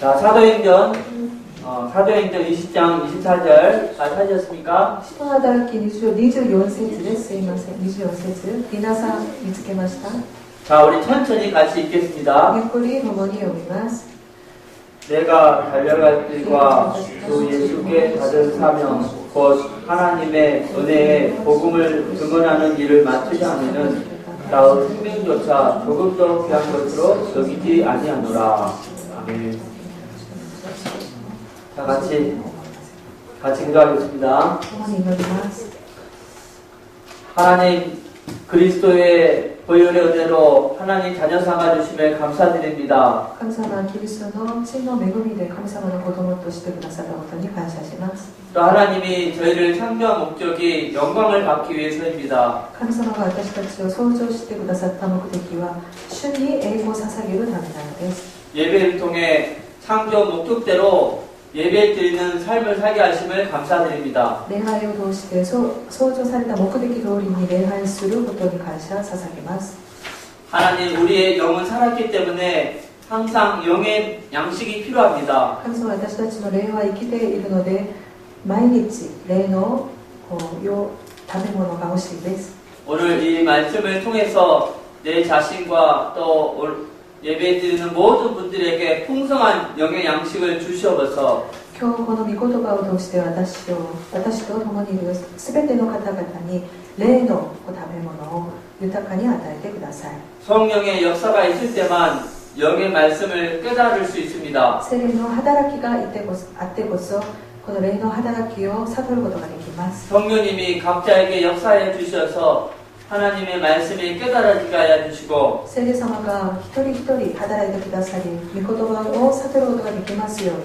자, 사도행전 20장 24절 잘 찾으셨습니까? 使徒の働き20章24節です。すいません。24節。皆さん見つけました？ 자, 우리 천천히 같이 읽겠습니다. ゆっくり共に読みます。 내가 달려갈 길과 주 예수께 받은 사명 곧 하나님의 은혜의 복음을 증언하는 일을 마치지 않으면 나의 생명조차 조금도 귀한 것으로 여기지 아니하노라. 아멘. 자, 같이 기도하겠습니다. 共に祈ります。 하나님 그리스도의 보혈의 은혜로 하나님 자녀 삼아주심에 감사드립니다. 神様、キリストの血の恵みで神様の子供としてくださったことに感謝します。 또 하나님이 저희를 창조한 목적이 영광을 받기 위해서입니다. 神様が私たちを創造してくださった目的は主に栄光を捧げるためなのです。 예배를 통해 창조 목적대로 예배 드리는 삶을 살게 하심을 감사드립니다. 礼拝を通して創造された目的通りに礼拝することに感謝を捧げます。 하나님 우리의 영은 살았기 때문에 항상 영의 양식이 필요합니다. 神様、私たちの霊は生きているので毎日霊の食べ物が欲しいです。 오늘 이 말씀을 통해서 내 자신과 또 예배 드리는 모든 분들에게 풍성한 영의 양식을 주시옵소서. 今日この御言葉を通して私と共にいるすべての方々に霊の食べ物を豊かに与えてください。 성령의 역사가 있을 때만 영의 말씀을 깨달을 수 있습니다. 聖霊の働きがあってこそこの霊の働きを悟ることができます。 성령님이 각자에게 역사해 주셔서 하나님의 말씀이 깨달아지게 하여 주시고 聖霊様が一人一人働いてくださり御言葉を悟ることができますように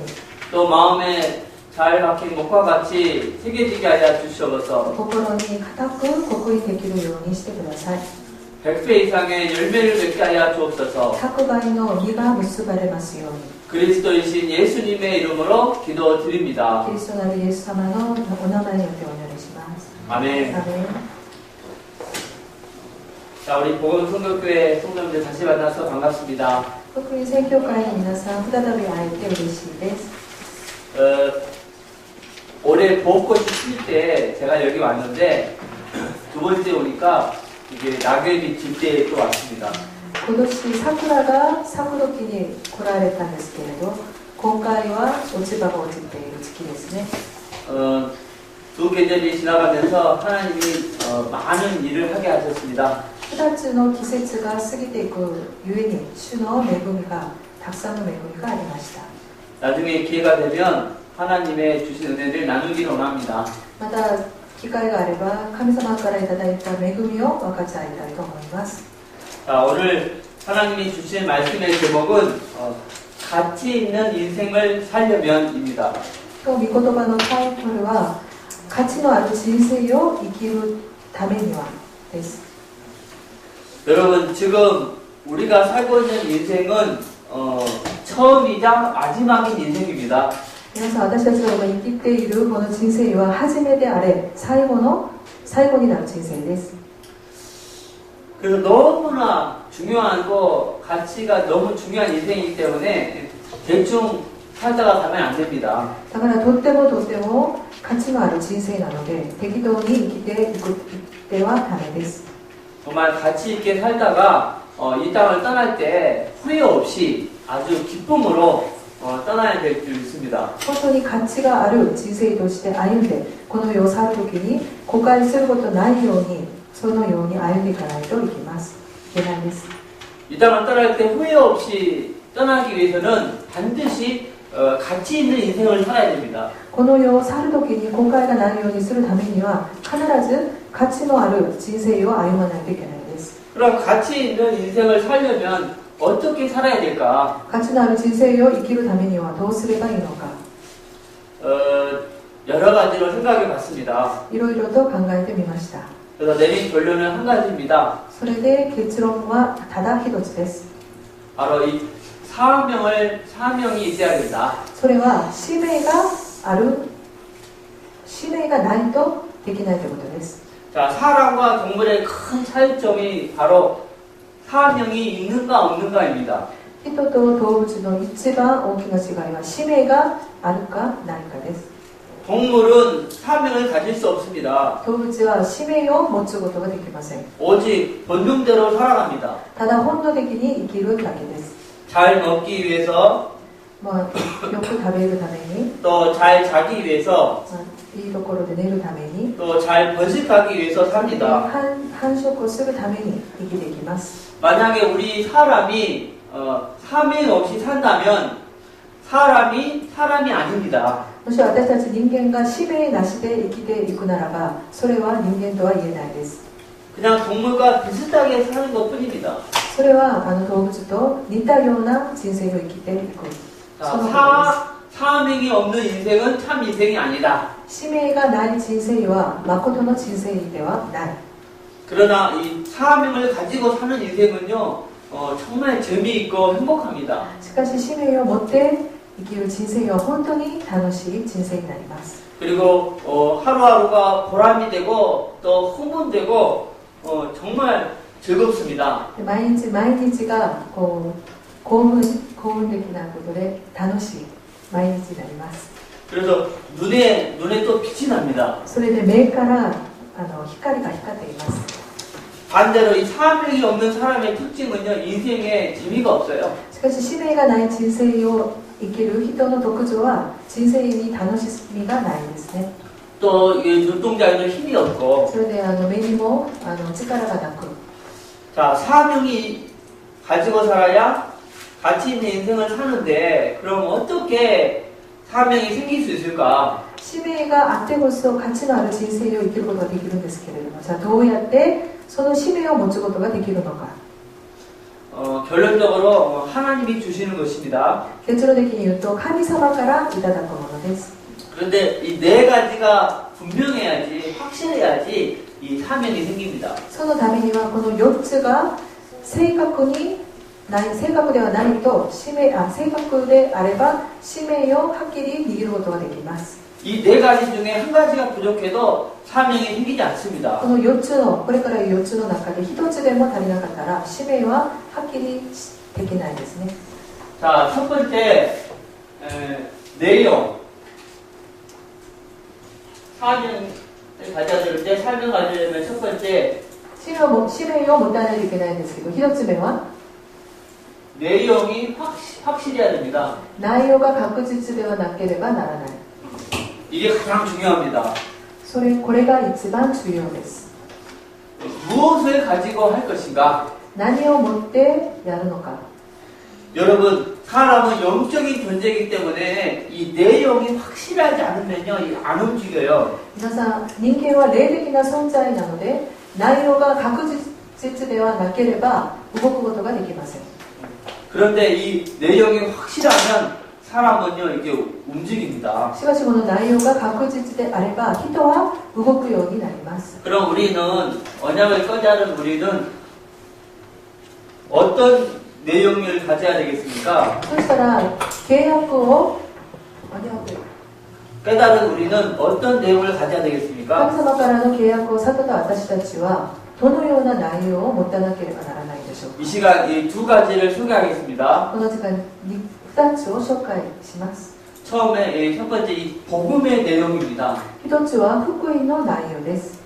또 마음에 잘 박힌 목과 같이 새겨지게 하여 주시옵소서. 心に固く刻印できるようにしてください。 100배 이상의 열매를 맺게 하여 주옵소서. 100倍の実が結ばれますように 그리스도이신 예수님의 이름으로 기도드립니다. キリストなるイエス様のお名前によってお祈りします。 아멘. アーメン。 자, 우리 복음성교교회 성도님들 다시 만나서 반갑습니다. 福音宣教会の皆さん、再び会えて嬉しいです。 올해 벚꽃이 필 때 제가 여기 왔는데 두 번째 오니까 이게 낙엽이 질 때 또 왔습니다. 今年桜が咲く時に来られたんですけれど、今回は落ち葉が落ちている時期ですね。 두 계절이 지나가면서 하나님이 많은 일을 하게 하셨습니다. 2つの季節が過ぎていくゆえに主の恵みがたくさんの恵みがありました。 나중에 기회가 되면 하나님의 주신 은혜를 나누기를 원합니다. また機会があれば神様からいただいた恵みを分かち合いたいと思います。 자, 오늘 하나님이 주신 말씀의 제목은 가치 있는 인생을 살려면입니다. 今日御言葉のタイトルは価値のある人生を生きるためにはです。 여러분 지금 우리가 살고 있는 인생은 처음이자 마지막인 인생입니다. 皆さん、私たちが今生きているこの人生は初めであれ最後になる人生です。 그래서 너무나 중요하고 가치가 너무 중요한 인생이기 때문에 대충 살다가 가면 안 됩니다. だからとっても価値のある人生なので適当に生きていってはダメです。 정말 가치 있게 살다가 이 땅을 떠날 때 후회 없이 아주 기쁨으로 떠나야 될 줄 믿습니다. 本当に価値がある人生として歩んでこの世を去るときに後悔することないようにそのように歩んでいかないといけないです。 이 땅을 떠날 때 후회 없이 떠나기 위해서는 반드시 가치 있는 인생을 살아야 됩니다. この世を去るときに後悔がないようにするためには必ず価値のある人生を歩まないといけないです。 그럼 가치 있는 인생을 살려면 어떻게 살아야 될까? 価値のある人生を生きるためにはどうすればいいのか 여러 가지로 생각해 봤습니다. いろいろと考えてみました。 그래서 내린 결론은 한 가지입니다. それで結論はただ一つです。 바로 이 사명이 있어야 된다. それは使命がないとできないということです。 자, 사람과 동물의 큰 차이점이 바로 사명이 있는가 없는가입니다. 人と動物の一番大きな違いは使命があるかないかです。 동물은 사명을 가질 수 없습니다. 動物は使命を持つことができません。 오직 본능대로 살아갑니다. ただ本能的に生きるだけです。 잘 먹기 위해서 まあ、よく食べるために、 또 잘 자기 위해서 まあ、いいところで寝るために、 또 잘 번식하기 위해서 삽니다. 繁殖をするために生きていきます。 만약에 우리 사람이 사명 없이 산다면 사람이 아닙니다. もし私たち人間が使命なしで生きていくならば、それは人間とは言えないです。 그냥 동물과 비슷하게 사는 것뿐입니다. それは動物と似たような人生を生きていく。 そのことです。 사명이 없는 인생은 참 인생이 아니다. 使命がない人生は誠の人生ではない。 그러나 이 사명을 가지고 사는 인생은요, 정말 재미있고 행복합니다. しかし使命を持って生きる人生は本当に楽しい人生になります。 그리고 하루하루가 보람이 되고 또 흥분되고 정말 즐겁습니다. 毎日毎日が興奮的なことで楽しい毎日になります。 그래서 눈에 또 빛이 납니다. それで目から光が光っています。 반대로 이 사명이 없는 사람의 특징은요, 인생에 재미가 없어요. しかし使命がない人生を生きる人の特徴は人生に楽しみがないですね。 또 눈동자에는 힘이 없고. それで目にも力がなく。 자, 사명이 가지고 살아야 가치 있는 인생을 사는데 그럼 어떻게 사명이 생길 수 있을까? 使命があってこそ価値のある人生を生きることができるんですけれども、じゃあどうやってその使命を持つことができるのか。 결론적으로 하나님이 주시는 것입니다. 結論的に言うと神様からいただくものです。 그런데 이 네 가지가 분명해야지, 확실해야지 이 사명이 생깁니다. そのためにはこの4つが正確ではないと正確であれば使命をはっきり握ることができます。 이 네 가지 중에 한 가지가 부족해도 사명이 생기지 않습니다. この4つのこれから4つの中で1つでも足りなかったら使命ははっきりできないですね。 자, 첫 번째 내용. 사명을 가져들 때 사명 가지려면 첫 번째 使命を持たないといけないんですけど、1つ目は 내용이 확실해야 됩니다. 内容が確実ではなければならない。 이게 가장 중요합니다. これが一番重要です。 무엇을 가지고 할 것인가? 何を持ってやるのか。 여러분, 사람은 영적인 존재이기 때문에 이 내용이 확실하지 않으면요, 안 움직여요. 皆さん、人間は霊的な存在なので、内容が確実ではなければ動くことができません。 그런데 이 내용이 확실하면 사람은요, 이게 움직입니다. しかしこの内容が確実であれば人は動くようになります。 그럼 우리는 언약을 깨달은 우리는 어떤 내용을 가져야 되겠습니까? そしたら契約を깨달은 우리는 어떤 내용을 가져야 神 되겠습니까? 様からの契約を悟った私たちはどのような内容を持たなければならないでしょうか。 이 시간 이 두 가지를 소개하겠습니다. この時間に2つを紹介します。 처음에 첫 번째 이 복음의 내용입니다. 1つは福音の内容です。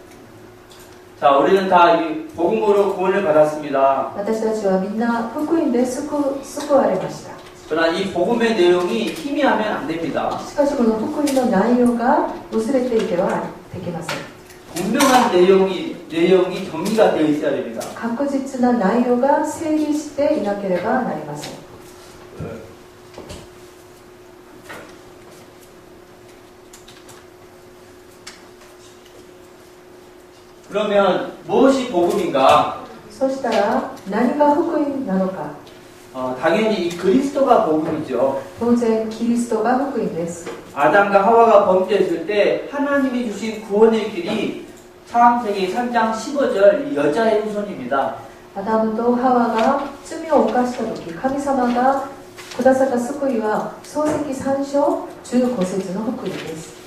자, 우리는 다 이 복음으로 구원을 받았습니다. 私たちはみんな福音で救われました。 그러나 이 복음의 내용이 희미하면 안 됩니다. しかしこの福音の内容が薄れていてはできません。 분명한 내용이 정리가 되어 있어야 됩니다. 確実な内容が整理していなければなりません。 그러면 무엇이 복음인가? そしたら何が福音なのか。 당연히 이 그리스도가 복음이죠. 当然キリストが福音です。 아담과 하와가 범죄했을 때 하나님이 주신 구원의 길이 창세기 3장 15절 이 여자의 후손입니다. アダムとハワが罪を犯した時、神様がくださった救いは創世記3章15節の福音です。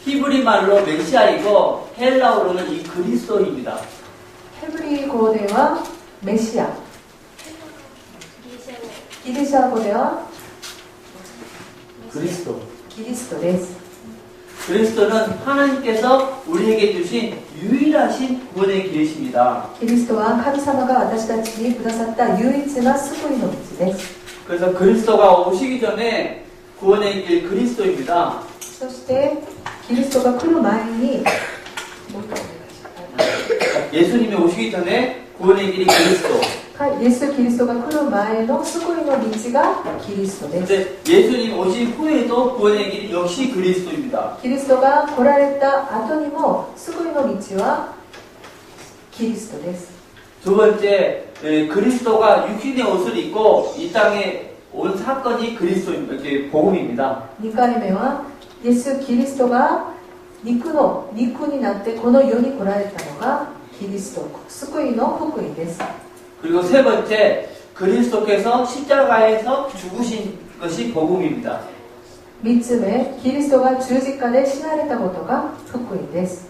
히브리 말로 메시아이고 헬라어로는 이 그리스도입니다. ヘブリ語ではメシア、ギリシャ語では 그리스도. キリストです。 그리스도는 하나님께서 우리에게 주신 유일하신 구원의 길이십니다. キリストは神様が私たちにくださった唯一な救いの道です。 그래서 그리스도가 오시기 전에 구원의 길 그리스도입니다. そしてキリストが来る前に 예수님이 오시기 전에 구원의 길이 그리스도. イエス・キリストが来る前の救いの道がキリストです。 근데 예수님 오신 후에도 구원의 길이 역시 그리스도입니다. キリストが来られた後にも救いの道はキリストです。 두 번째, 그리스도가 육신의 옷을 입고 이 땅에 온 사건이 그리스도입니다. 이렇게 복음입니다. 2回目はイエス・キリストが肉になってこの世に来られたのがキリスト、救いの福音です。 그리고 세 번째, 그리스도께서 십자가에서 죽으신 것이 복음입니다. 3つ目、キリストが十字架で死なれたことが福音です。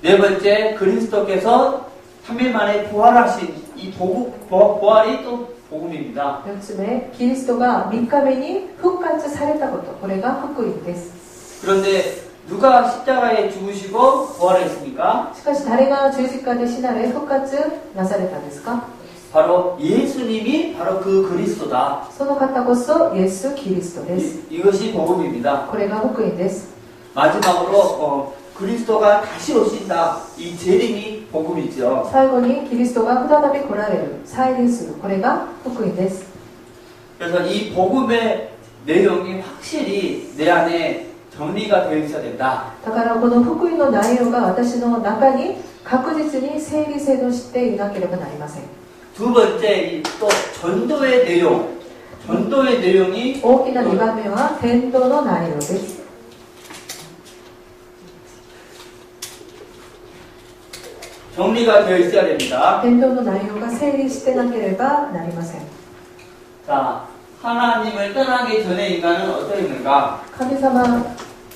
네 번째, 그리스도께서 3일 만에 부활하신 이 부활이 또 복음입니다. 4つ目、キリストが3日目に復活されたこと、これが福音です。 그런데 누가 십자가에 죽으시고 부활했습니까? しかし誰が十字架で死なれ復活なされたんですか？ 바로 예수님이 바로 그 그리스도다. その方こそイエス・キリストです。 이것이 복음입니다. これが福音です。 마지막으로 그리스도가 다시 오신다. 이 재림이 복음이죠. 最後にキリストが再び来られる、再臨する、これが福音です。 그래서 이 복음의 내용이 확실히 내 안에 정리가 되어 있어야 된다. だからこの福音の内容が私の中に確実に整理整頓していなければなりません。 두 번째, 또 전도의 내용. 전도의 내용이 大きな2番目は伝道の内容です。 정리가 되어 있어야 됩니다. 伝道の内容が整理してなければなりません。 자, 하나님을 떠나기 전에 인간은 어떠했는가? 神様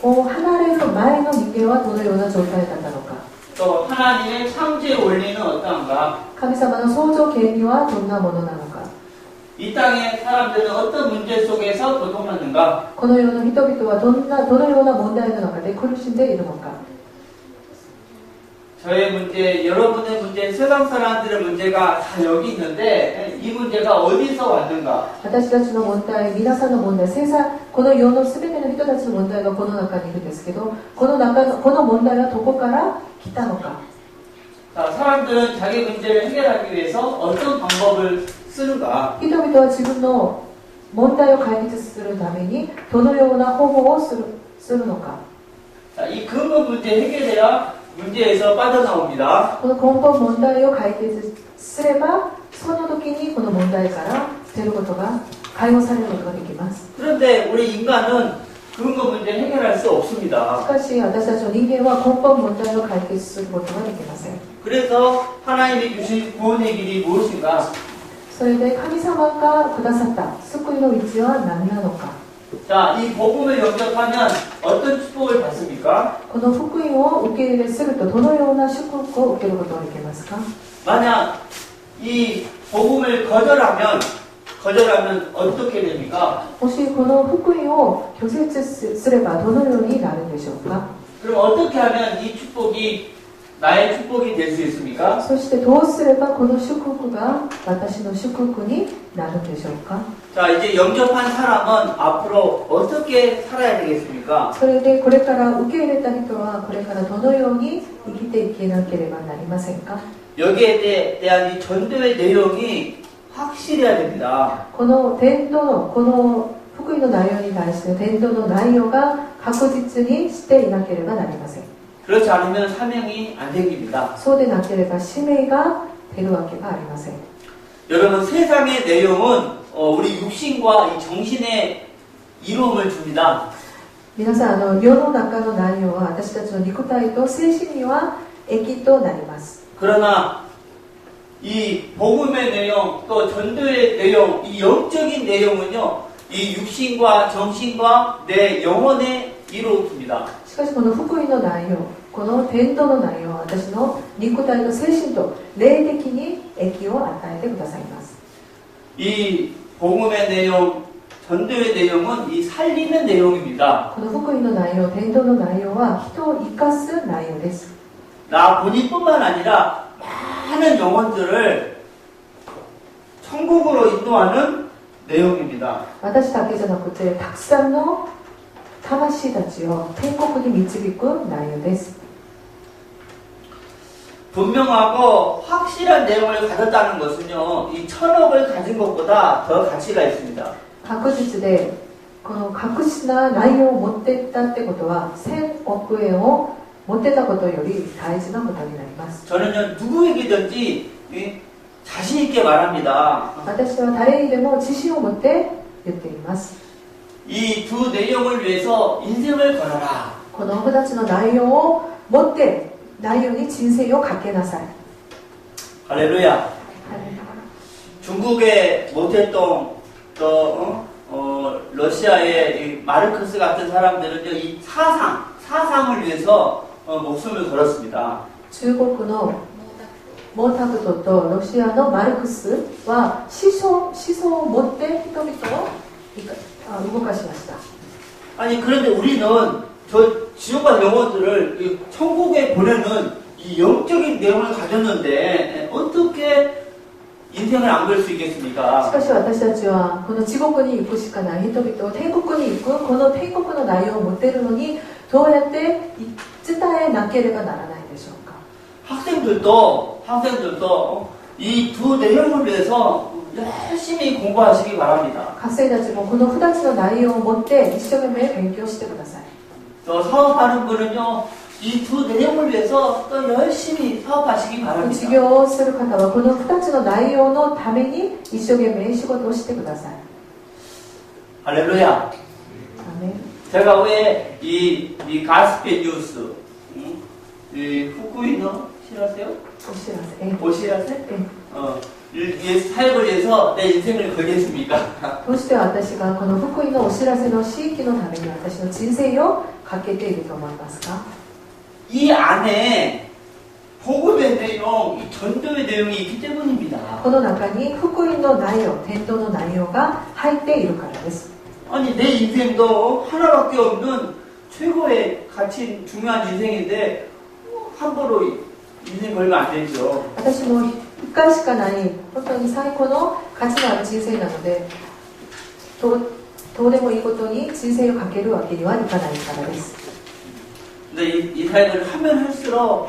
を離れる前の人間はどのような状態だったのか。 또 하나님의 창조의 원리는 어떠한가? 神様の創造権利はどんなものなのか。 이 땅의 사람들은 어떤 문제 속에서 고통받는가? この世の人々はどのような問題の中で苦しんでいるのか。 저의 문제, 여러분의 문제, 세상 사람들의 문제가 다 여기 있는데 이 문제가 어디서 왔는가? 私たちの問題、皆さんの問題、この世の全ての人たちの問題がこの中にいるんですけど、この問題はどこから来たのか。 자, 사람들은 자기 문제를 해결하기 위해서 어떤 방법을 쓰는가? 人々は自分の問題を解決するためにどのような方法をするのか。 자, 이 근본 문제 해결해야 문제에서 빠져나옵니다. この根本問題を解決すれば、その時にこの問題から出ることが、解放されることができます。 그런데 우리 인간은 근본 문제 해결할 수 し 없습니다. かし私たちの人間は根本問題を解決することができません。 그래서 하나님이 주신 구원의 길이 무엇인가? それで神様がくださった救いの道は何なのか。 자, 이 복음을 영접하면 어떤 축복을 받습니까? この福音を受け入れするとどのような祝福を受けることができますか？ 만약 이 복음을 거절하면 어떻게 됩니까? もしこの福音を拒絶すればどのようになるんでしょうか？ 그럼 어떻게 하면 이 축복이 나의 축복이 될 수 있습니까? そしてどうすればこの祝福が私の祝福になるんでしょうか？ 자, 이제 영접한 사람은 앞으로 어떻게 살아야 되겠습니까? それでこれから受け入れた人はこれからどのように生きていけなければなりませんか？ 여기에 대한 이 전도의 내용이 확실해야 됩니다. この伝道のこの福音の内容に対して伝道の内容が確実にしていなければなりません。 그렇지 않으면 사명이 안 생깁니다. そうでなければ使命が出るわけがありません。 여러분, 세상의 내용은 우리 육신과 이 정신의 이로움을 줍니다. 皆さん、世の中の内容は私たちの肉体と精神には益となります。 그러나 이 복음의 내용, 또 전도의 내용, 이 영적인 내용은요, 이 육신과 정신과 내 영혼에 이루어집니다. しかしこの福音の内容、この伝道の内容は私の肉体と精神と霊的に益を与えてくださいます。 이 복음의 내용, 전도의 내용은 이 살리는 내용입니다. この福音の内容、伝道の内容は人を生かす内容です。 나 본인뿐만 아니라 많은 영혼들을 천국으로 인도하는 내용입니다. 私だけじゃなくて、たくさんの魂たちを天国に導く内容です。 분명하고 확실한 내용을 가졌다는 것은요, 이 천억을 가진 것보다 더 가치가 있습니다. 確実で、この確実な内容を持っていったってことは、1000億円を持ってたことより大事なことになります。 저는요, 누구에게든지 자신 있게 말합니다. 私は誰にでも自信を持って言っています。 이 두 내용을 위해서 인생을 걸어라. この2つの内容を持って、内容に人生をかけなさい。 할렐루야. 중국의 모태동 또 러시아의 이 마르크스 같은 사람들은요, 이 사상을 위해서 목숨을 걸었습니다. 中国の毛沢東とロシアのマルクスは思想を持って人々を動かしました。 아니 그런데 우리는 저 지옥과 영혼들을 이 천국에 보내는 이 영적인 내용을 가졌는데 어떻게 인생을 안 걸 수 し 있겠습니까? かし私たちはこの地獄に行くしかない人々を天国に行くこの天国の内容を持っているのにどうやって伝えなければならないでしょうか。 학생들도 이 두 내용을 위해서 열심히 공부하시기 바랍니다. 学生たちもこの2つの内容を持って一生懸命勉強してください。 또 사업하는 분은요, 이 두 내용을 위해서 또 열심히 사업하시기 事 바랍니다. 業をする方はこの2つの内容のために一生懸命仕事をしてください。 할렐루야. アメン。 제가 왜 이 가스페 뉴스, 이 후쿠이너 싫어하세요? お知らせ。 보시라세? え 이 사역을 위해서 내 인생을 걸겠습니까? どうして私がこの福音のお知らせの地域のために私の人生をかけていると思いますか。 이 안에 복음의 내용, 이 전도의 내용이 있기 때문입니다. この中に福音の内容、伝道の内容が入っているからです。 아니 내 인생도 하나밖에 없는 최고의 가치 중요한 인생인데 함부로 인생 걸면 안 되죠. 私も1回しかない本当に最高の価値のある人生なので、どうでもいいことに人生をかけるわけにはいかないからです。 근데 이 사역을 하면 할수록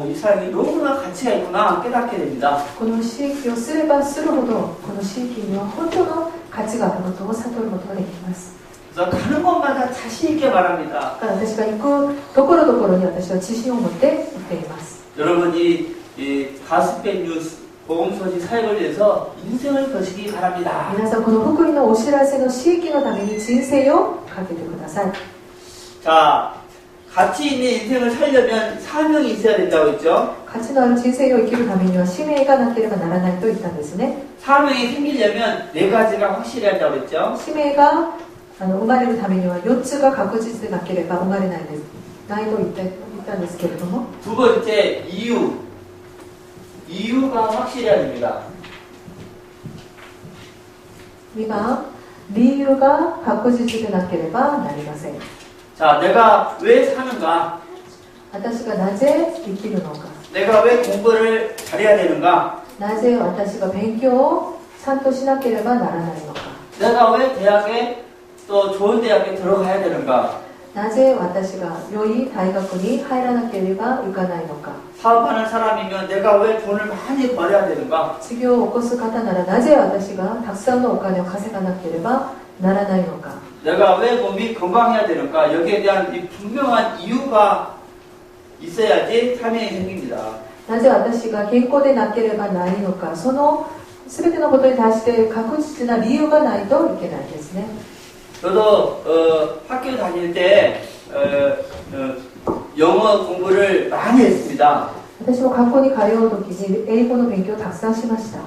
이 사역이 너무나 가치가 있구나 깨닫게 됩니다. この地域をすればするほどこの地域には本当の価値があることを悟ることができます。 그래서 가는 곳마다 자신 있게 말합니다. だから私が行くところどころに私は自信を持って行っています。 여러분이 이 가스페 뉴스 복음소식 사역을 위해서 인생을 거시기 바랍니다. 皆さんこの福音のお知らせの地域のために人生をかけてください。 자, 가치 있는 인생을 살려면 사명이 있어야 된다고 했죠. 価値のある人生を生きるためには使命がなければならないと言ったんですね。 사명이 생기려면 네 가지가 확실해야 한다고 했죠. 使命が生まれるためには4つが確実でなければ生まれないです。ないと言ったんですけれども、 두 번째 이유가 확실해야 됩니다. 2番、理由が確実でなければなりません。 자, 내가 왜 사는가? 私がなぜ生きるのか、 내가 왜 공부를 잘해야 되는가? なぜ私が勉強をちゃんとしなければならないのか、 내가 왜 대학에 또 좋은 대학에 들어가야 되는가? なぜ私が良い大学に入らなければいかないのか、 사업하는 사람이면 내가 왜 돈을 많이 벌어야 되는가? 事業を起こす方ならなぜ私がたくさんのお金を稼がなければならないのか、 내가 왜 몸이 건강해야 되는가? 여기에 대한 이 분명한 이유가 있어야지 사명이 생깁니다. なぜ私が健康でなければないのか、その全てのことに対して確実な理由がないといけないですね。 저도 학교 다닐 때 영어 공부를 많이 했습니다. 私も学校に通う時に英語の勉強をたくさんしました。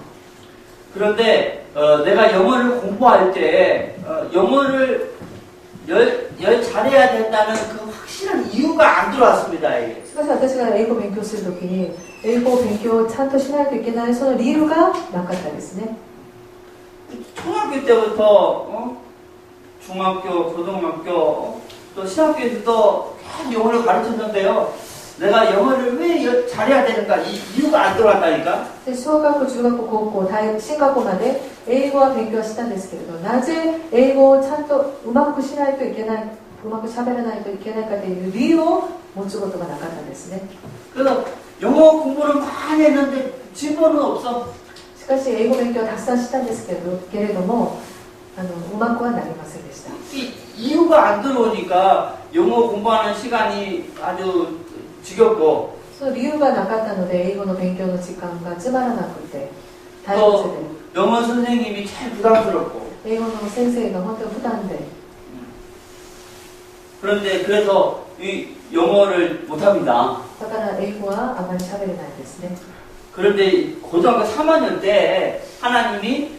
그런데 내가 영어를 공부할 때 영어를 잘해야 된다는 그 확실한 이유가 안 들어왔습니다. 이게. しかし私が英語を勉強する時に、英語を勉強をちゃんとしないといけないその理由がなかったですね。 초등학교 때부터 중학교, 고등학교, 또 신학교에서도 계속 영어를 가르쳤는데요. 내가 영어를 왜 잘해야 되는가 이 이유가 안 들어왔다니까. で小学校、中学校、高校、進学校まで英語は勉強したんですけれど、なぜ英語をちゃんとうまくしないといけない、うまく喋らないといけないかという理由を持つことがなかったんですね。 그래서 영어 공부를 많이 했는데 진보는 없어. しかし英語勉強をたくさんしたんですけれども、うまくはなりませんでした。 이 이유가 안 들어오니까 영어 공부하는 시간이 아주 지겹고 その理由がなかったので英語の勉強の時間がつまらなくて退屈で 또 영어 선생님이 참 부담스럽고 英語の先生が本当に負担で 그런데 그래서 이 영어를 못합니다. だから英語はあまり喋れないですね。 그런데 고등학교 3학년 때 하나님이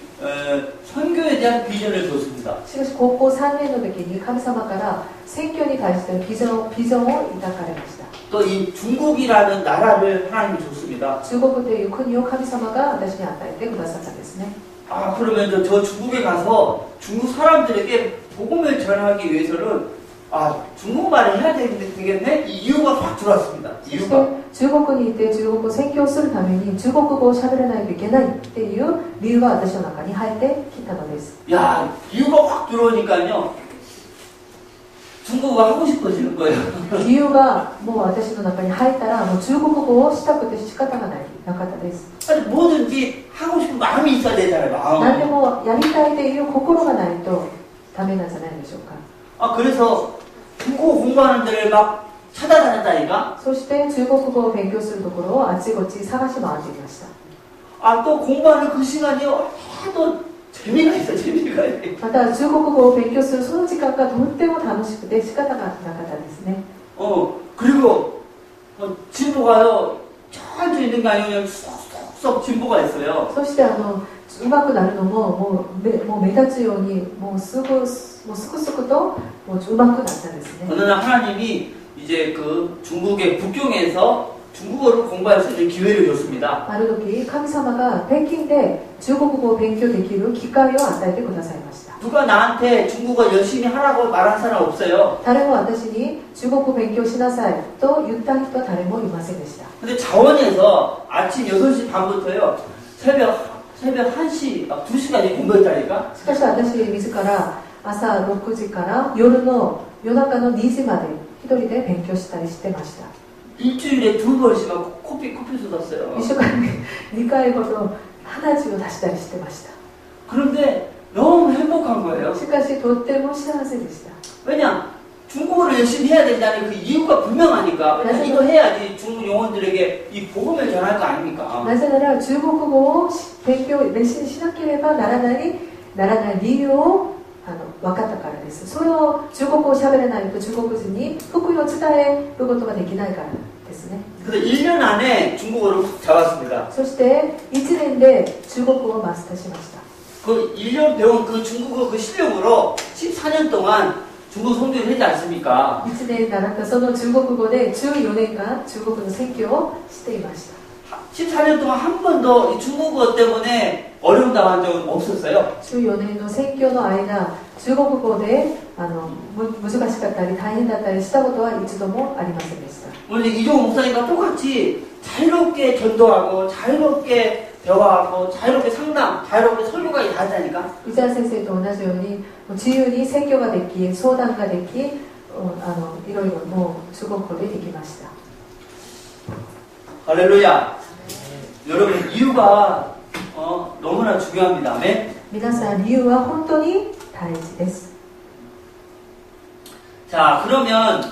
선교에 대한 비전을 줬습니다. しかし高校3年の時に神様から選挙に対してビジョンを抱かれました。 또 이 중국이라는 나라를 하나님이 줬습니다. 中国という国を神様が私に与えてくださったんですね。 아 그러면 저 중국에 가서 중국 사람들에게 복음을 전하기 위해서는 아 중국말을 해야 되겠네? 이 이유가 확 들어왔습니다. そし 이유가. て中国にいて中国を宣教するために中国語を喋らないといけないっていう理由が私の中に入ってきたのです。 야 이유가 확 들어오니까요 중국어가 하고 싶어지는 거예요. 理由がもう私の中に入ったらもう中国語をしたくて仕方がなかったです。 아니 뭐든지 하고 싶은 마음이 있어야 되잖아요. 何で 마음. もやりたいという心がないとダメなんじゃないでしょうか。 아 그래서 중국어 공부하는 데를 막 찾아다녔다니까. そして中国語を勉強するところをあちこち探し回っていました。 아 또 공부하는 그 시간이요. 또 재미가 있어 재미가 있어. また中国語を勉強するその時間がとっても楽しくて仕方がなかったですね。 그리고 진보가요 천천히 있는 게 아니고 그냥 쏙쏙 진보가 있어요. そしてうまくなるのももう目立つようにもうすぐともううまくなったんですね。 어느 날 하나님이 이제 그 중국의 북경에서 중국어를 공부할 수 있는 기회를 줬습니다. ある時神様が北京で中国語を勉強できる機会を与えてくださいました。 누가 나한테 중국어 열심히 하라고 말한 사람 없어요. 誰も私に中国語を勉強しなさいと言った人は誰もいませんでした。 근데 자원에서 아침 6시 반부터요 새벽 1시, 2시까지 공부했다니까? しかし私自ら朝6時から夜中の2時まで一人で勉強したりしてました。 일주일에 2번씩 코피 쏟았어요. 1週間に2回ほど鼻血を出したりしてました。 그런데 너무 행복한 거예요. しかしとっても幸せでした。 왜냐? 중국어를 열심히 해야 된다는 그 이유가 분명하니까. 왜냐? 이거 해야지 중국 영혼들에게 이 복음을 전할 거 아닙니까? なぜなら中国語を勉強熱心しなければならない理由を分かったからです。それを中国語を喋れないと中国人に福音を伝えることができないからですね。 그래서 1년 안에 중국어를 훅 잡았습니다. そして1年で中国語をマスターしました。 그 1년 배운 그 중국어 그 실력으로 14년 동안 중국 선교를 했지 않습니까? 1年習ったその中国語で14年間中国の宣教をしていました。 14년 동안 한 번도 이 중국어 때문에 어려움 당한 적은 없었어요. 14年の宣教の間中国語で難しかったり大変だったりしたことは一度もありませんでした。 오늘 이종호 목사님과 똑같이 자유롭게 전도하고 자유롭게 대화하고 자유롭게 상담, 자유롭게 설교가 다 했다니까. イザヤ先生と同じように自由に宣教ができ相談ができいろいろもう中国語でできました。 할렐루야. 여러분 이유가 너무나 중요합니다. 아멘. 皆さん理由は本当に大事です。 자 그러면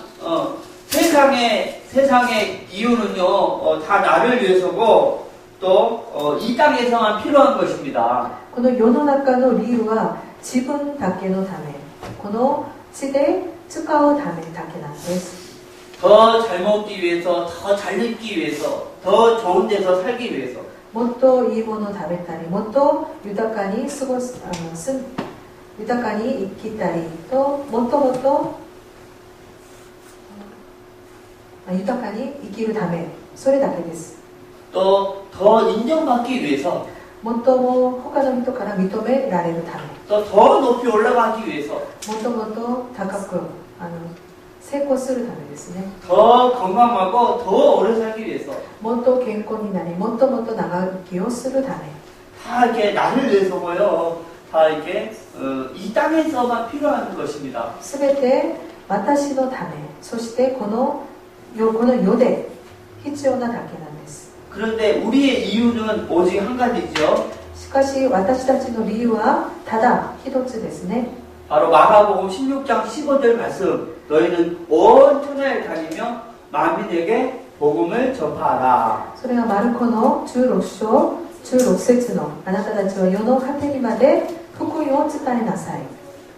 세상의 이유는요 다 나를 위해서고 또 이 땅에서만 필요한 것입니다. この世の中の理由は自分だけのためこの地で使うためだけなんです。 더 잘 먹기 위해서, 더 잘 입기 위해서, 더 좋은 데서 살기 위해서. もっといいものを食べたりもっと豊かに生きたりともっと豊かに生きるためそれだけです。 또 더 인정받기 위해서. もっとも他の人から認められるため、 또 더 높이 올라가기 위해서, もっともっと高く成功するためですね。 더 건강하고 더 오래 살기 위해서, もっと健康になり、もっともっと長生きをするため、 다 이렇게 나를 위해서고요. 다 이렇게 이 땅에서만 필요한 것입니다. すべて私のため、そしてこの世で必要なだけなんです。 그런데 우리의 이유는 오직 한 가지죠. しかし私たちの理由はただ一つですね。 바로 마가복음 16장 15절 말씀. 너희는 온 천하에 다니며 만민에게 복음을 전파하라. それはマルコの16章16節のあなたたちは世の果てにまで福音を伝えなさい。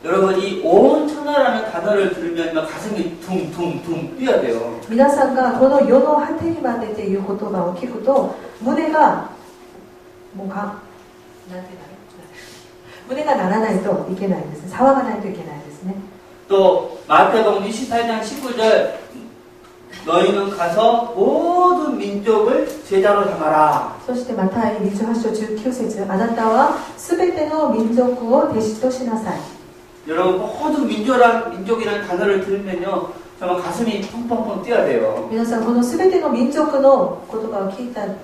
여러분 이 온 천하라는 단어를 들으면 막 가슴이 둥둥둥 뛰어야 돼요. 皆さんがこの世の果てにまでという言葉を聞くと胸がもうなんて言うの胸がならないといけないんですね。騒がないといけないですね。 또 마태복음 28장 19절 너희는 가서 모든 민족을 제자로 삼아라. そしてマタイ28章19節あなたはすべての民族を弟子としなさい。 여러분 모든 민족이라는 단어를 들으면요 정말 가슴이 펑펑펑 뛰어야 돼요. 皆さんこのすべての民族の言葉を聞いたら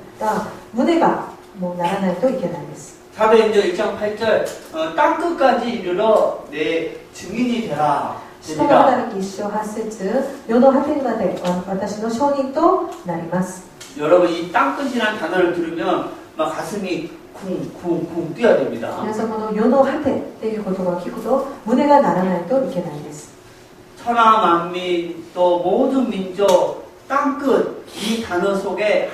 胸がもうならないといけないです。 사도행전 1장 8절 땅끝까지 이르러 내 증인이 되라. 使徒の働き1章8節世の果てにまで私の証人となります。 여러분 이 땅끝이라는 단어를 들으면 막 가슴이 쿵쿵쿵 뛰어야 됩니다. 皆さんこの世の果てっていう言葉を聞くと胸がならないといけないです。 천하 만민 또 모든 민족 땅끝 이 단어 속에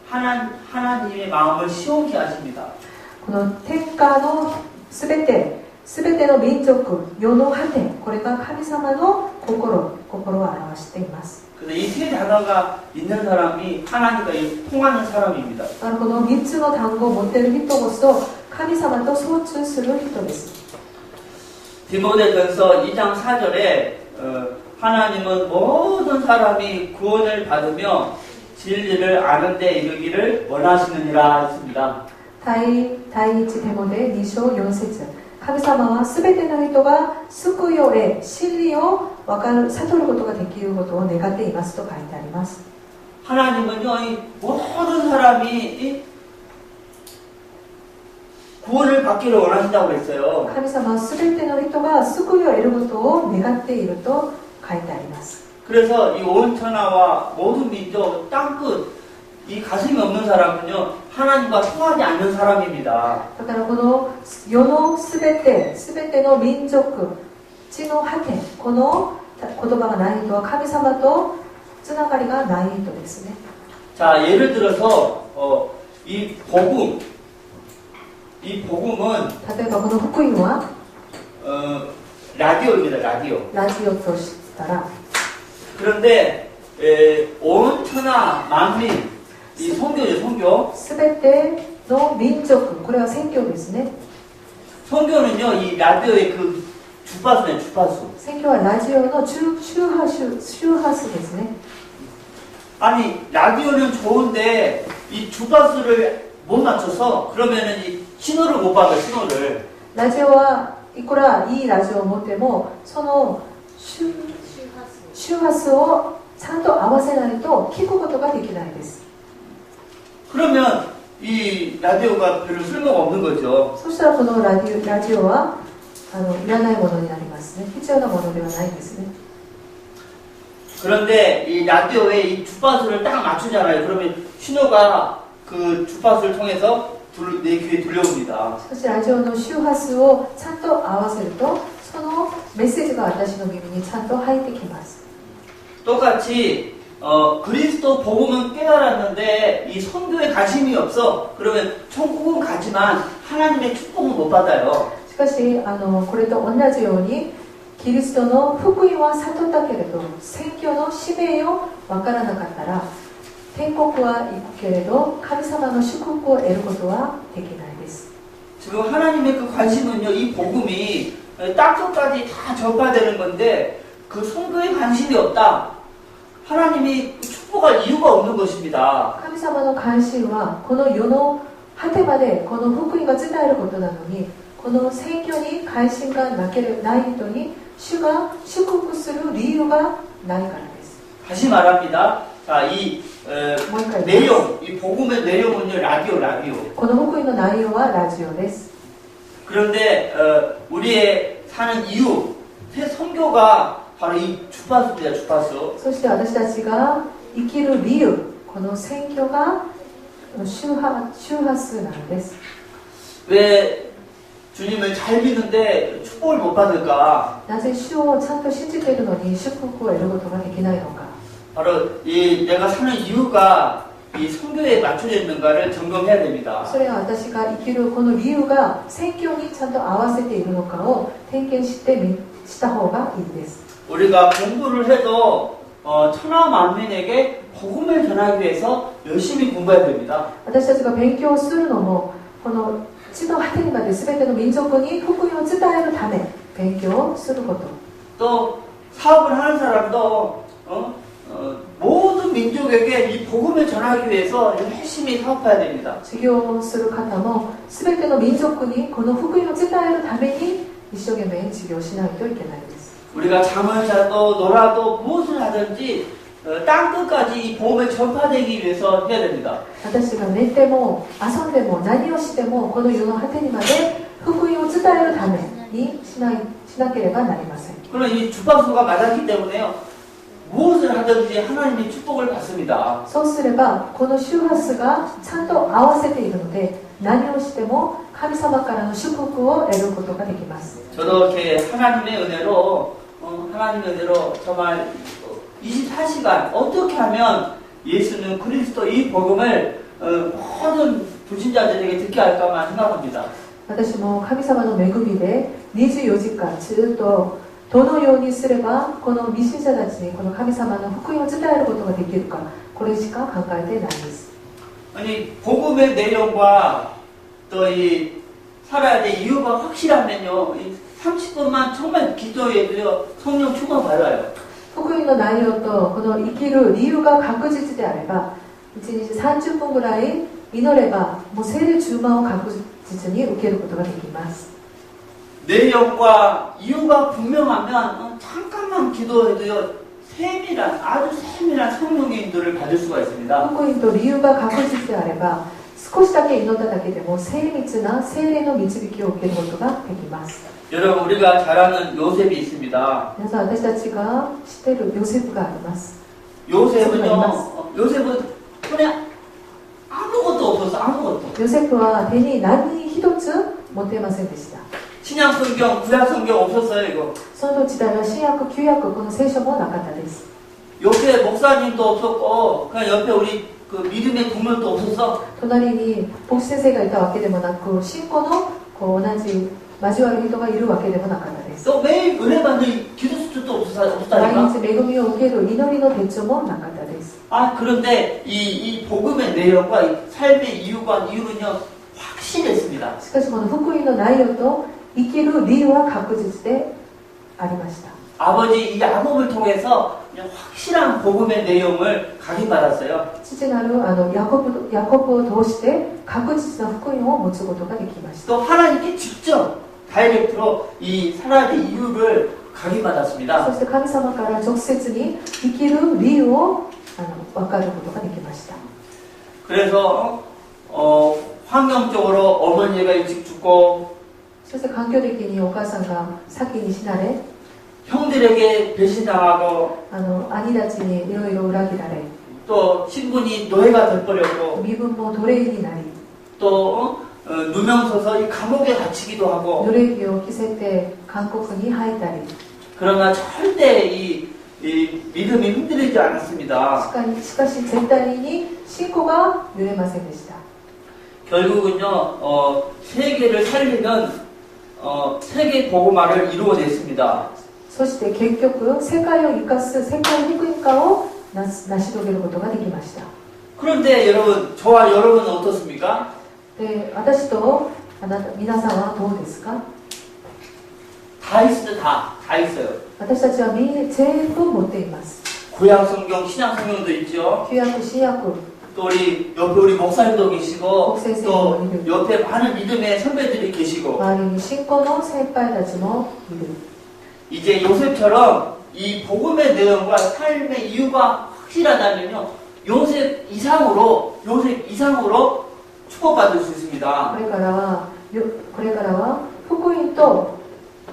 하나님의 마음을 시원케 하십니다. この天下のすべての民族世の果てこれが神様の心を表しています。 그래서 이 세 단어가 있는 사람이 하나님과 통하는 사람입니다. この3つの単語を持っている人こそ神様と相通する人です。 디모데전서 2장 4절에 하나님은 모든 사람이 구원을 받으며 진리를 아는 데 이르기를 원하시느니라 했습니다. 第一テモデ2章4節神様はすべての人が救いを得真理を悟ることができることを願っていますと書いてあります。 하나님은요 이 모든 사람이 구원을 받기를 원하신다고 했어요. 神様はすべての人が救いを得ることを願っていると書いてあります。 그래서 이 온 천하와 모든 민족 땅끝 이 가슴이 없는 사람은요 하나님과 통하지 않는 사람입니다. だからこの世のすべての民族地の果てこの言葉がない人は神様とつながりがない人ですね。 자 예를 들어서 이 복음은 例えばこの福音は 라디오입니다. 라디오. ラジオとしたら 그런데 온 천하 만민 이 선교죠. 선교. すべての民族これは宣教ですね。 선교는요 이 라디오의 그 주파수네 주파수. 宣教はラジオの周波数ですね。 아니 라디오는 좋은데 이 주파수를 못 맞춰서 그러면은 이 신호를 못 받아요. 신호를. ラジオはいくらいいラジオを持ってもその周波数をちゃんと合わせないと聞くことができないです。 그러면 이 라디오가 별로 쓸모가 없는 거죠. そしたらこのラジオはいらないものになりますね。必要なものではないですね。 그런데 이 라디오에 이 주파수를 딱 맞추잖아요. 그러면 신호가 그 주파수를 통해서 내 귀에 들려옵니다. そしてラジオの周波数をちゃんと合わせるとそのメッセージが私の耳にちゃんと入ってきます。 똑같이 그리스도 복음은 깨달았는데 이 선교에 관심이 없어. 그러면 천국은 가지만 하나님의 축복은 못 받아요. しかしこれと同じようにキリストの福音は悟ったけれど宣教の使命を分からなかったら天国は行くけれど神様の祝福を得ることはできないです。 지금 하나님의 그 관심은요, 이 복음이 땅끝까지 다 전파되는 건데 그 선교에 관심이 없다. 하나님이 축복할 이유가 없는 것입니다. 神様の関心はこの世の果てまでこの福音が伝えることなのに、この選挙に関心がない人に主が祝福する理由がないからです。 다시 말합니다. 자, 이 내용, 이 복음의 내용은요, 라디오. この福音の内容はラジオです。 그런데 우리의 사는 이유, 새 선교가 바로 이 주파수입니다. 주파수. そして私たちが生きる理由、この選挙が周波数なんです。 왜 주님을 잘 믿는데 축복을 못 받을까? なぜ主をちゃんと信じているのに祝福を得ることができないのか。 바로 이 내가 사는 이유가 이 선교에 맞춰져 있는가를 점검해야 됩니다. それは私が生きるこの理由が選挙にちゃんと合わせているのかを点検した方がいいです。 우리가 공부를 해도 천하 만민에게 복음을 전하기 위해서 열심히 공부해야 됩니다. 私たちが勉強するのもこの地の果てにまで全ての民族に福音を伝えるため勉強すること。 또 사업을 하는 사람도 모든 민족에게 이 복음을 전하기 위해서 열심히 사업해야 됩니다. 修行する方も全ての民族にこの福音を伝えるために一生懸命修行しないといけないです。 우리가 잠을 자도 놀아도 무엇을 하든지 땅 끝까지 이 복음을 전파되기 위해서 해야 됩니다. 私が寝ても遊んでも何をしてもこの世の果てにまで福音を伝えるためにしなければなりません。 그럼 이 주파수가 맞았기 때문에요. 무엇을 하든지 하나님의 축복을 받습니다. そうすればこの周波数がちゃんと合わせているので何をしても神様からの祝福を得ることができます。 저도 이렇게 하나님의 은혜로 정말 24시간 어떻게 하면 예수는 그리스도 이 복음을 모든 불신자들에게 듣게 할까만 생각합니다. 私も神様の恵みで24時間ずっとどのようにすればこの未信者たちにこの神様の福音を伝えることができるか、これしか考えてないです。 아니 복음의 내용과 또 이 살아야 될 이유가 확실하면요, 30분만 정말 기도해도요 성령 충만 받아요. 福音の内容とこの生きる理由が確実であれば1日30分ぐらい祈ればもう聖霊充満を確実に受けることができます。 내용과 이유가 분명하면 잠깐만 기도해도요 아주 세밀한 성령의 인도를 받을 수가 있습니다. 福音と理由が確実であれば少しだけ祈っただけでも精密な聖霊の導きを受けることができます。 여러분, 우리가 잘 아는 요셉이 있습니다. 皆さん、私たちが知っているヨセフがあります。 요셉은 그냥 아무것도 없었어. 아무것도. ヨセフは手に何一つ持っていませんでした。 신약 성경, 구약 성경 없었어요, 이거. その時代は新約、旧約、この聖書もなかったです。 옆에 목사님도 없었고, 그냥 옆에 우리 그 믿음의 동료도 없었어. 隣に牧師先生がいたわけでもなく、信仰の同じ交わる人がいるわけでもなかったです。 또 매일 은혜 받는 기도수도 毎 없다니까. 日恵みを受ける祈りの手帳もなかったです。 아, 그런데 이 복음의 내용과 이 삶의 이유는요, 확실했습니다. しかしこの福音の内容と生きる理由は確実でありました。 아버지 이 야곱을 통해서 그냥 확실한 복음의 내용을 각인받았어요. 父なるヤコブを通して確実な福音を持つことができました。 또 하나님께 직접 다이렉트로 이 살아야 될 이유를 각인받았습니다. そして神様から直接に生きる理由を分かることができました。 그래서 환경적으로 어머니가 일찍 죽고 そして環境的にお母さんが先に死なれ 형들에게 배신당하고 兄たちにいろいろ裏切られ 또 신분이 노예가 돼버렸고 身分も奴隷になり 또 누명 서서 이 감옥에 갇히기도 하고 奴隷を着せて韓国に入ったり 그러나 절대 이 믿음이 흔들리지 않았습니다. しかし絶対に信仰が揺れませんでした。 결국은요 세계를 살리는 세계 복음화를 이루어냈습니다. そして結局世界を生かす世界福音化を成し遂げることができました。 그런데 여러분, 저와 여러분은 어떻습니까? で、私と皆さんはどうですか？ 다 있어요. 다 있어요. 私たちは全部持っています。 구약 성경, 신약 성경도 있죠. 旧約、新約또 우리 옆에 우리 목사님도 계시고 목사님, 또 목사님. 옆에 많은 믿음의 선배들이 계시고 周りに信仰の先輩たちもいる。 이제 요셉처럼 이 복음의 내용과 삶의 이유가 확실하다면요 요셉 이상으로 축복받을 수 있습니다. これからは福音と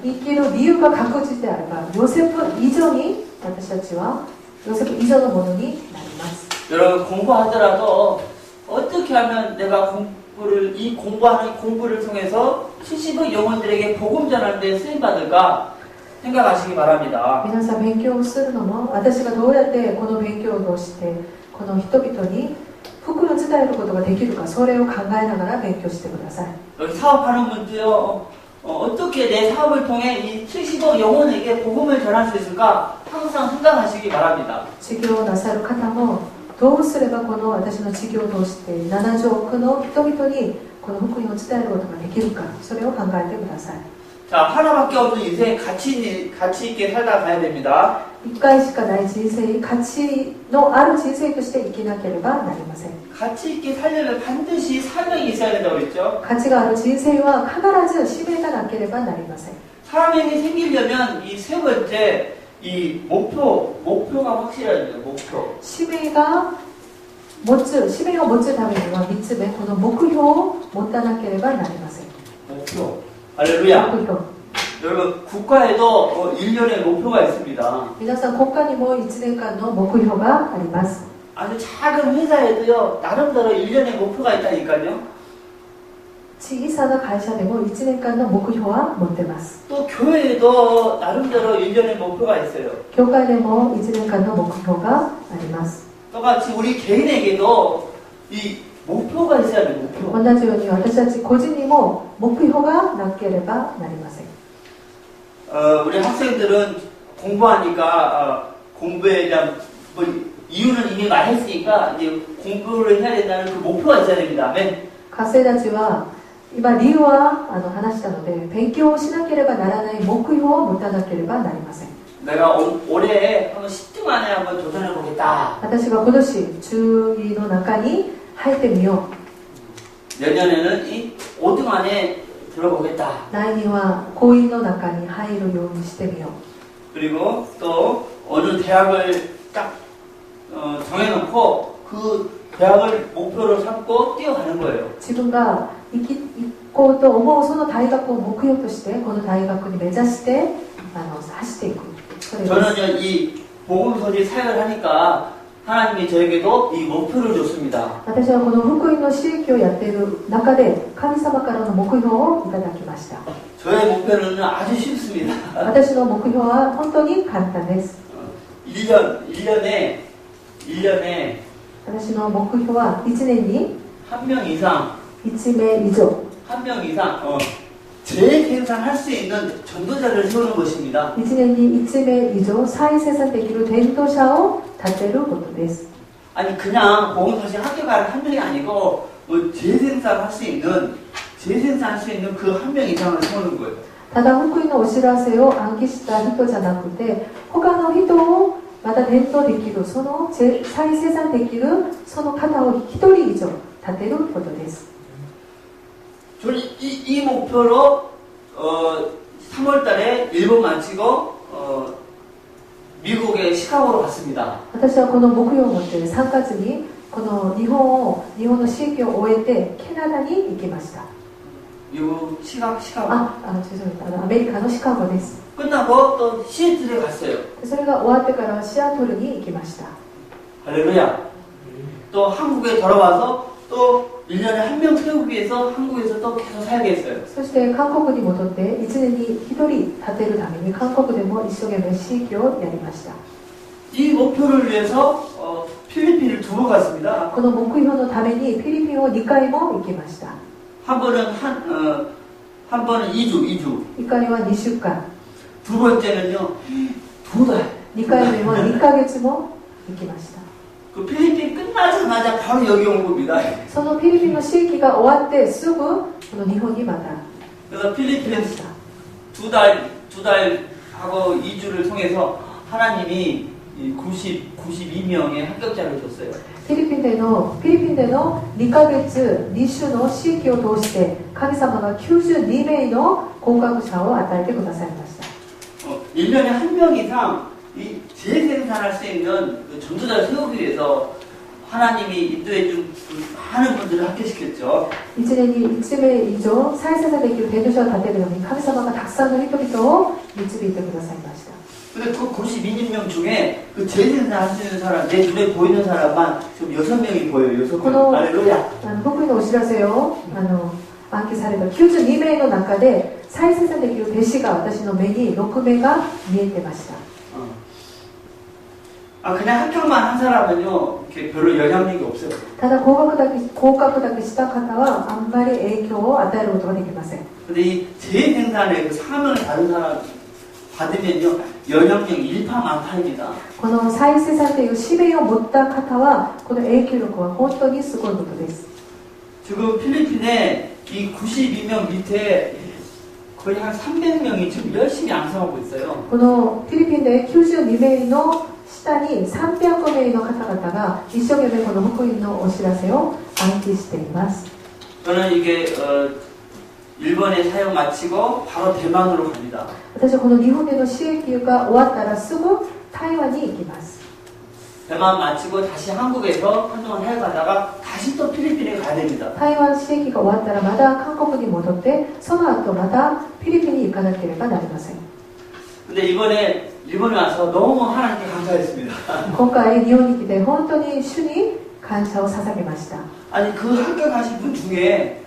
生きる理由が確実であれば、ヨセフ以上に私たちはヨセフ以上のものになります。 여러분 공부하더라도 어떻게 하면 내가 공부하는 공부를 통해서 70억 영혼들에게 복음 전하는 데 쓰임 받을까 생각하시기 바랍니다. 皆さん勉強をするのも、私がどうやってこの勉強を通してこの人々に福音を伝えることができるか、それを考えながら勉強してください。 여기 사업하는 분도요 어떻게 내 사업을 통해 이 70억 영혼에게 복음을 전할 수 있을까 항상 생각하시기 바랍니다. 事業をなさる方も、どうすればこの私の事業を通して70億の人々にこの福音を伝えることができるか、それを考えてください。 자, 하나밖에 없는 인생 가치 있게 살다 가야 됩니다. 一回しかない人生、価値のある人生として生きなければなりません。 가치 있게 살려면 반드시 사명이 있어야 된다고 그랬죠. 価値がある人生は必ず使命がなければなりません。 사명이 생기려면 이 세 번째 이 목표가 확실해야 돼요. 목표. 使命を持つためには3つ目、この目標を持たなければなりません。 목표. 할렐루야. 目標。 여러분 국가에도 1년의 목표가 있습니다. 皆さん、国家にも1年間の目標があります。 아주 작은 회사에도요 나름대로 1년의 목표가 있다니까요. 小さな会社でも1年間の目標は持ってます。 또 교회에도 나름대로 1년의 목표가 있어요. 教会でも1年間の目標があります。 똑같이 우리 개인에게도 이 목표가 있어야 돼요. 목표. 同じように私たち個人にも目標がなければなりません。 우리 학생들은 공부하니까 공부에 대한 뭐 이유는 이미 말했으니까 이제 공부를 해야 된다는 그 목표가 있어야 됩니다. 네. 学生たちは今理由は話したので、勉強をしなければならない目標を持たなければなりません。 내가 올해 한번 10등 안에 한번 도전해 보겠다. 私は今年10位の中に入ってみよ 내년에는 이 5등 안에 들어보겠다. う。来年は高位の中に入るようにしてみよう。 그리고 또 어느 대학을 딱 정해놓고 그 대학을 목표로 삼고 뛰어가는 거예요. 自分が行こうと思うその大学を目標として、この大学に目指して走っていく。それです。 저는 이 복음 소식 사역을 하니까 하나님이 저에게도 이 목표를 줬습니다. 私はこの福音の刺激をやっている中で、神様からの目標をいただきました。 저의 목표는 아주 쉽습니다. 私の目標は本当に簡単です。 1년에 私の目標は1年に 한 명 이상 1名以上、 한 명 이상 재생산할 수 있는 전도자를 세우는 것입니다. 1年に1名以上再生産できる伝道者を立てることです。 아니 그냥 복음 소식 학교 가는 한 명이 아니고 뭐 재생산할 수 있는 그 한 명 이상을 세우는 거예요. ただ福音のお知らせを暗記した人じゃなくて、他の人をまた伝道できる、その再生産できるその方を1人以上立てることです。 저는 이 목표로 3월 달에 일본 마치고 미국의 시카고로 갔습니다. 私はこの目標を持って3月にこの日本の刺激を終えてケナダに行きました。 미국 시카고. 죄송합니다. アメリカのシカゴです。 끝나고 또 시애틀에 갔어요. それが終わってからシアトルに行きました。 할렐루야. 또 한국에 돌아와서 또 1년에 한 명 세우기 위해서 한국에서 또 계속 살겠어요. そして韓国に戻って1年に1人立てるために韓国でも一生懸命刺激をやりました。 이 목표를 위해서 필리핀을 2번 갔습니다. この目標のためにフィリピンを2回も行きました。 한 번은 2주. 1回は2週間、 두 번째는요 2달. 2回目は2ヶ月も行きました。 그 필리핀 끝나자마자 바로 여기 온 겁니다. そのフィリピンの刺激が終わってすぐこの日本にまた 그래서 来ま 필리핀 した。 두 달 하고 2주를 통해서 하나님이 92명의 합격자를 줬어요. フィリピンでの2ヶ月、2種の地域を通して、神様が92名の合格者を与えてくださいました。 1년에 한 명 이상 이 재생산할 수 있는 그 전도자를 세우기 위해서 하나님이 인도해 준 많은 분들을 합격시켰죠. 1年に1名以上、再生産できる伝道者を立てるように、神様がたくさんの人々を導いてくださいました。 근데 그 92명 중에 그 재생산할 수 있는 사람, 내 눈에 보이는 사람만 지금 6명이 보여요. 6명. 할렐루야. 僕のお知らせを暗記された92名の中で、再生産できる弟子が私の目に6名が見えてました。 그냥 합격만 한 사람은요, 이렇게 별로 영향력이 없어요. ただ合格だけした方はあんまり影響を与えることができません。 근데 이 재생산의 그 사명을 받은 사람 받으면요, 영향력 일파만파입니다. この再生産という使命を持った方は、この影響力は本当にすごいことです。 지금 필리핀에 이 92명 밑에 거의 한 300명이 지금 열심히 양성하고 있어요. このフィリピンで92名の下に300名の方々が一生懸命この福音のお知らせを暗記しています。 저는 이게 일본에 사역 마치고 바로 대만으로 갑니다. 私はこの日本での支援級が終わったらすぐ台湾に行きます。 대만 마치고 다시 한국에서 한동안 사역하다가 다시 또 필리핀에 가야 됩니다. 台湾支援期が終わったらまた韓国に戻って、その後またフィリピンに行かなければなりません。 근데 이번에 일본에 와서 너무 하나님께 감사했습니다. 今回日本に来て本当に主に感謝を捧げました。 아니 그 합격하신 분 중에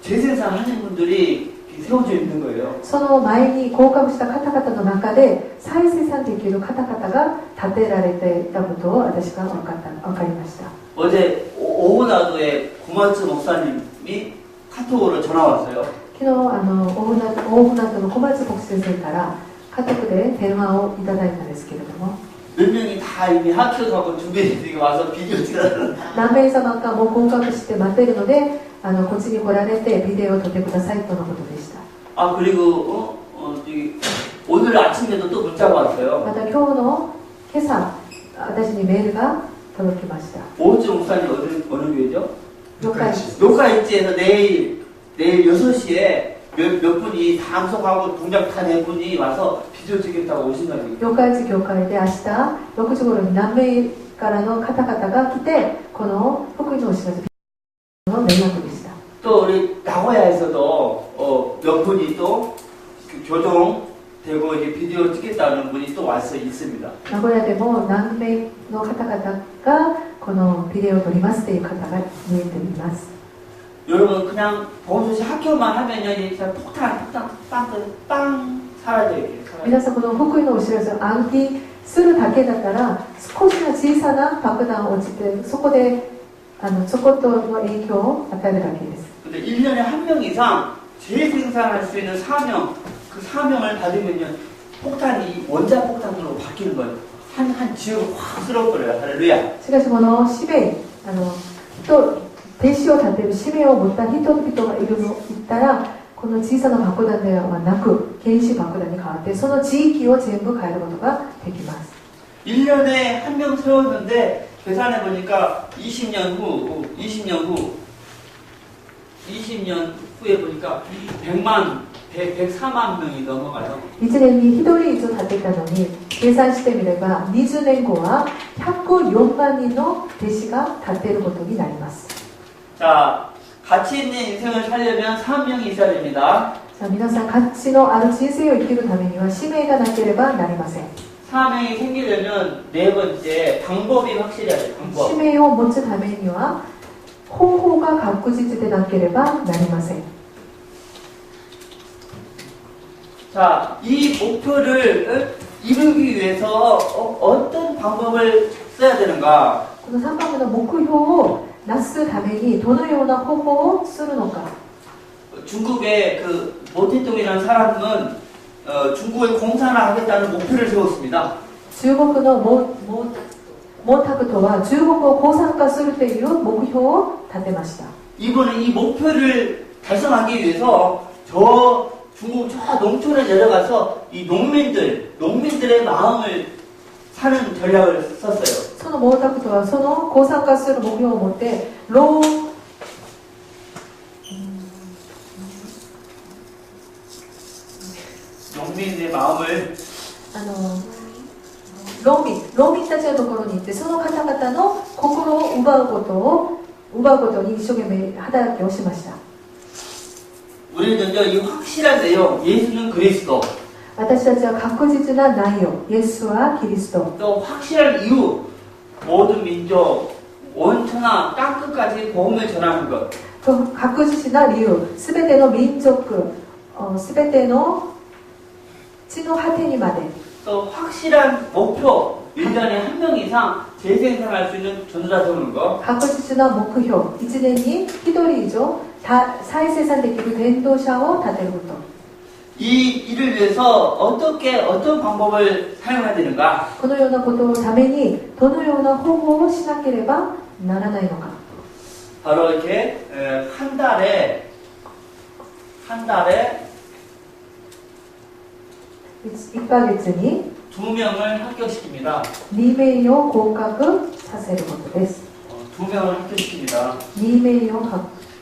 재생산 하는 분들이 세워져 있는 거예요. その前に合格した方々の中で再生産できる方々が立てられていたことを私が分かりました。 어제 오후나도의 고만츠 목사님이 카톡으로 전화 왔어요. 昨日大船渡の小松牧師先生から家族で電話をいただいたんですけれども、 몇 명이 다 이미 합격하고 준비해서 와서 비디오 찍어달라는 何名様かも合格して待っているので、こっちに来られてビデオを撮ってくださいとのことでした。 아 그리고 오늘 아침에도 또 문자가 왔어요. また今日の今朝、私にメールが届きました。 오은주 목사님 어느 교회죠? 了解。 녹화일지에서 내일 6시에 몇 분이 다 암송하고 동작 다 낸 분이 와서 비디오 찍겠다고 오신다고. 了解地教会で明日6時頃に何名からの方々が来て、この福音のお知らせの連絡でした。 또 우리 나고야에서도 몇 분이 또 교정되고 이제 비디오 찍겠다는 분이 또 와서 있습니다. 名古屋でも何名の方々がこのビデオを撮りますという方が見えています。 여러분 그냥 보험소식 학교만 하면요 그냥 폭탄 빵 사라져요. 皆さんこの福音のお知らせを暗記するだけだったら、少しの小さな爆弾落ちて、そこでちょこっとの影響を与えるだけです。 근데 1년에 한 명 이상 재생산할 수 있는 사명, 그 사명을 받으면요 폭탄이 원자 폭탄으로 바뀌는 거예요. 한 지역을 확 쓸어버려요. 할렐루야. しかしこの使命、弟子を立てる使命を持った人々がいるの言ったら、この小さな爆弾ではなく原子爆弾に変わって、その地域を全部変えることができます。 1년에 한 명 세웠는데 계산해 보니까 20년 후에 보니까 104만 명이 넘어가요. 1年に1人以上立てたのに、計算してみれば20年後は104万人の弟子が立てることになります。 자, 가치 있는 인생을 살려면 사명이 있어야 됩니다. さあ皆さん、価値のある人生を生きるためには使命がなければなりません。 사명이 생기려면 네 번째 방법이 확실해야 돼요. 使 방법. 命を持つためには方法が確実でなければなりません。 자, 이 목표를 이루기 위해서 어떤 방법을 써야 되는가? この3番目の目標をなすためにどのような方法をするのか。 중국의 그 모태동이라는 사람은 중국의 공산을 하겠다는 목표를 세웠습니다. 中国の毛沢東は中国を共産化するという目標を立てました。 이분은 이 목표를 달성하기 위해서 중국 저 농촌에 내려가서 이 농민들의 마음을 사는 전략을 썼어요. その毛沢東はその抗酸化する目標を持って농민의 마음을 農民たちのところに行ってその方々の心を奪うことに一生懸命働きをしました。 우리는요 이 확실한 내용 예수는 그리스도 私たちは確実な内容、イエスはキリスト、 또 확실한 이유 모든 민족 온천하 땅끝까지 복음을 전하는 것 と確実な理由、すべての民族、すべての地の果てにまで、 또 확실한 목표 1년에 한 명 이상 재생산할 수 있는 전도자 세우는 것 確実な目標、1年に1人以上再生産できる伝道者を立てること。 이 일을 위해서 어떤 방법을 사용해야 되는가 このようなことのためにどのような方法をしなければならないのか。 바로 이렇게 한 달에 1ヶ月に 2명을 합격시킵니다. 2名を合格させることです。 2명을 합격시킵니다. 2名を